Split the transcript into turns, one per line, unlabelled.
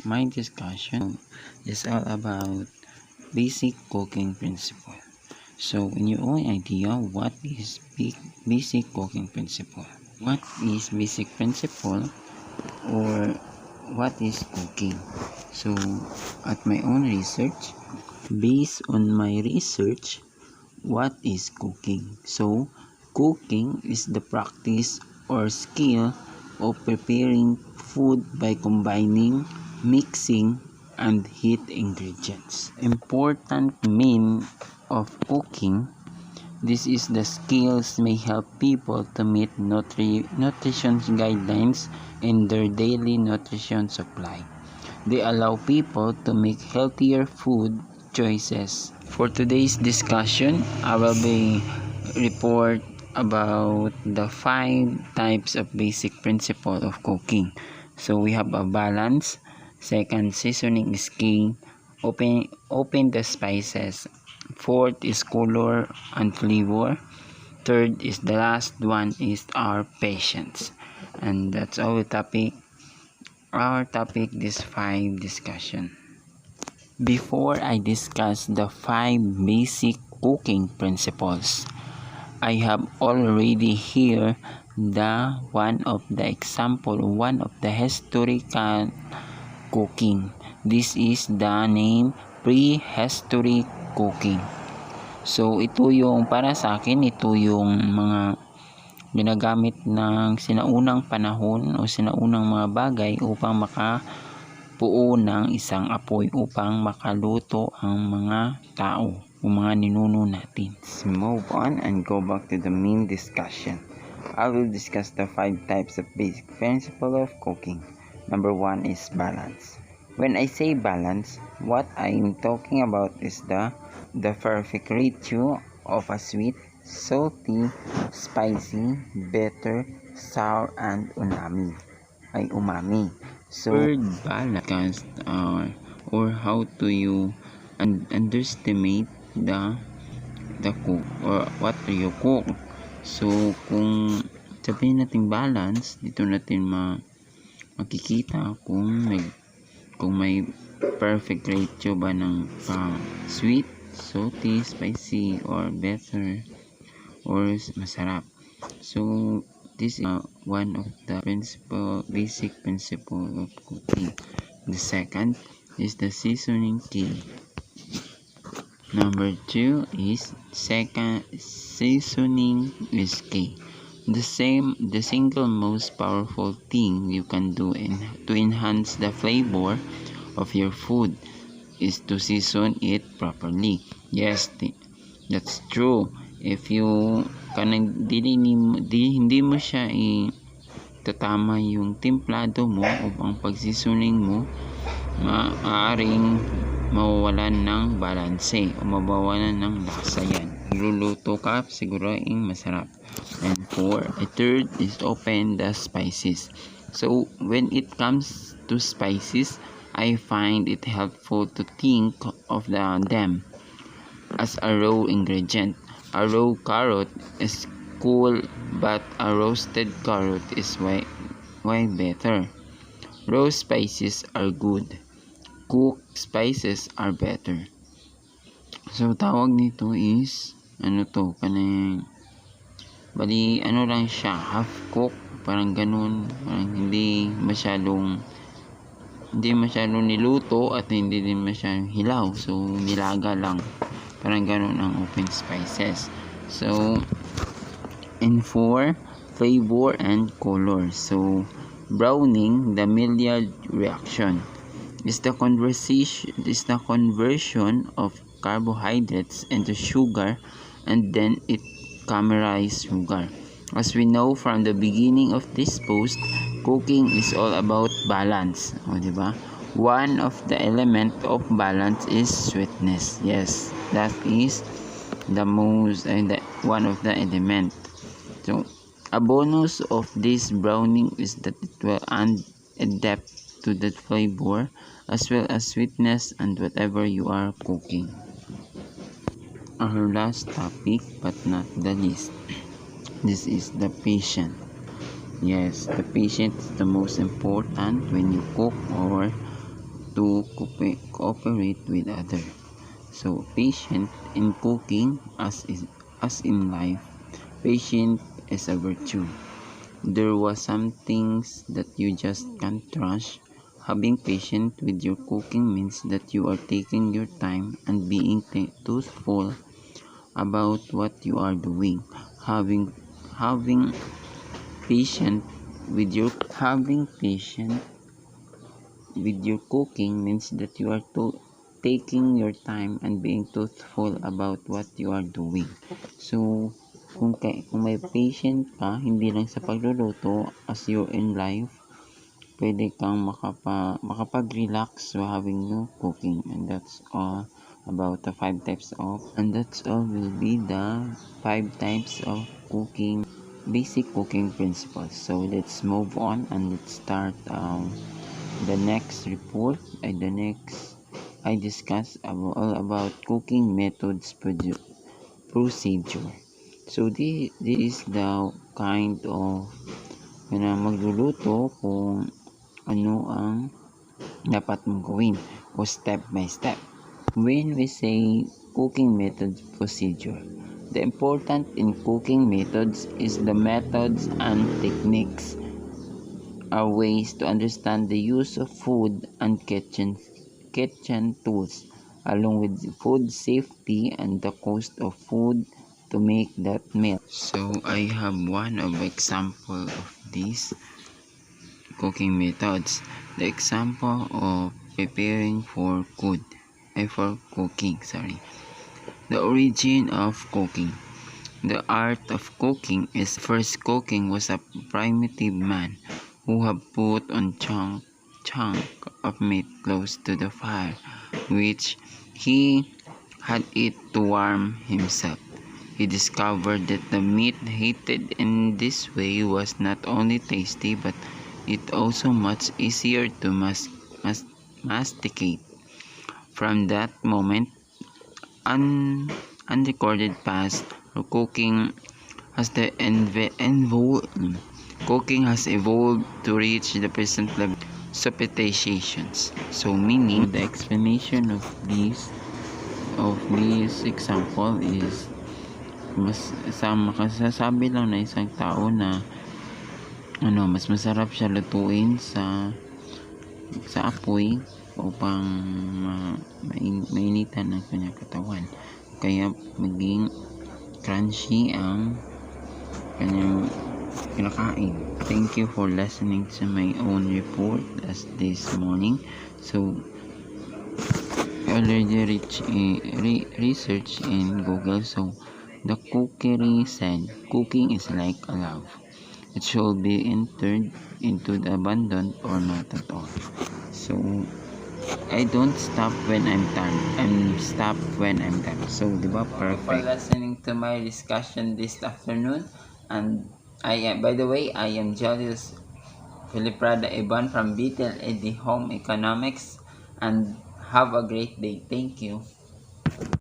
my discussion is all about basic cooking principle. So, in your own idea, what is basic cooking principle? What is basic principle or what is cooking? So, at my own research, based on my research, what is cooking? So, cooking is the practice or skill of preparing food by combining, mixing, and heat ingredients. Important mean of cooking. This is the skills may help people to meet nutrition guidelines in their daily nutrition supply. They allow people to make healthier food choices. For today's discussion, I will be report about the 5 types of basic principle of cooking. So we have a balance. Second, seasoning is key. Open the spices. Fourth is color and flavor. Third is the last one is our patience. And that's our topic this 5 discussion. Before I discuss the 5 basic cooking principles, I have already here one of the historical cooking. This is the name prehistoric cooking. So ito yung para sa akin, ito yung mga ginagamit ng sinaunang panahon o sinaunang mga bagay upang makabuo ng isang apoy upang makaluto ang mga tao o mga ninuno natin. Let's move on and go back to the main discussion. I will discuss the 5 types of basic principle of cooking. Number 1 is balance. When I say balance, what I am talking about is the perfect ratio of a sweet, salty, spicy, bitter, sour, and umami. So, third balance or how do you underestimate the cook or what do you cook? So, kung sabihin natin balance, dito natin makikita kung may perfect ratio ba ng sweet, salty, spicy, or bitter, or masarap. So, this is one of the basic principle of cooking. The second is the seasoning key. Number 2 is seasoning is key. The single most powerful thing you can do to enhance the flavor of your food is to season it properly. Yes, that's true. If you hindi mo siya tatama yung templado mo o ang pag-seasoning mo, maaaring mawawalan ng balanse o mabawalan ng lasa yan. Luluto ka siguraing masarap. And a third is open the spices. So when it comes to spices, I find it helpful to think of them as a raw ingredient. A raw carrot is cool, but a roasted carrot is way better. Raw spices are good. Cooked spices are better. So tawag nito is lang siya, half cook, parang ganun, parang hindi masyadong niluto at hindi din masyadong hilaw, so nilaga lang, parang ganun ang open spices. So and 4, flavor and color. So browning, the Maillard reaction, is the conversion of carbohydrates into sugar, and then it caramelized sugar. As we know from the beginning of this post, cooking is all about balance. O, diba? One of the element of balance is sweetness. Yes, that is the most one of the element. So, a bonus of this browning is that it will add a depth to the flavor as well as sweetness and whatever you are cooking. Our last topic, but not the least, this is the patient. Yes, the patient is the most important when you cook or to cooperate with others. So patient in cooking as in life, patient is a virtue. There was some things that you just can't rush. Having patience with your cooking means that you are taking your time and being truthful about what you are doing. Having patience having patience with your cooking means that you are taking your time and being truthful about what you are doing. So, kung may patient ka, hindi lang sa pagluluto, as you're in life, pwede kang makapag-relax while having no cooking. And that's all about the 5 types of, and that's all will be the 5 types of cooking, basic cooking principles. So, let's move on and let's start the next report. The next I discuss all about cooking methods procedure. So this is the kind of magluluto kung ano ang dapat mong gawin o step by step. When we say cooking methods procedure, the important in cooking methods is the methods and techniques are ways to understand the use of food and kitchen tools, along with food safety and the cost of food to make that meal. So I have one of example of these cooking methods. The example of preparing for cooking. The origin of cooking. The art of cooking is first cooking was a primitive man who have put on chunk of meat close to the fire, which he had it to warm himself. He discovered that the meat heated in this way was not only tasty but it also much easier to masticate. From that moment, unrecorded past cooking has evolved to reach the present level sophistications. So meaning the explanation of this example is makasasabi lang na isang tao na mas masarap siya lutuin sa apoy upang mainitan ang kanyang katawan, kaya maging crunchy ang kanyang kinakain. Thank you for listening to my own report as this morning. So I already research in Google. So the cookery said cooking is like a love. It should be entered into the abandoned or not at all. So I don't stop when I'm done. I'm stop when I'm done. So, diba, perfect. For listening to my discussion this afternoon. And by the way, I am Julius Filiprada Iban from BTL Home Economics. And have a great day. Thank you.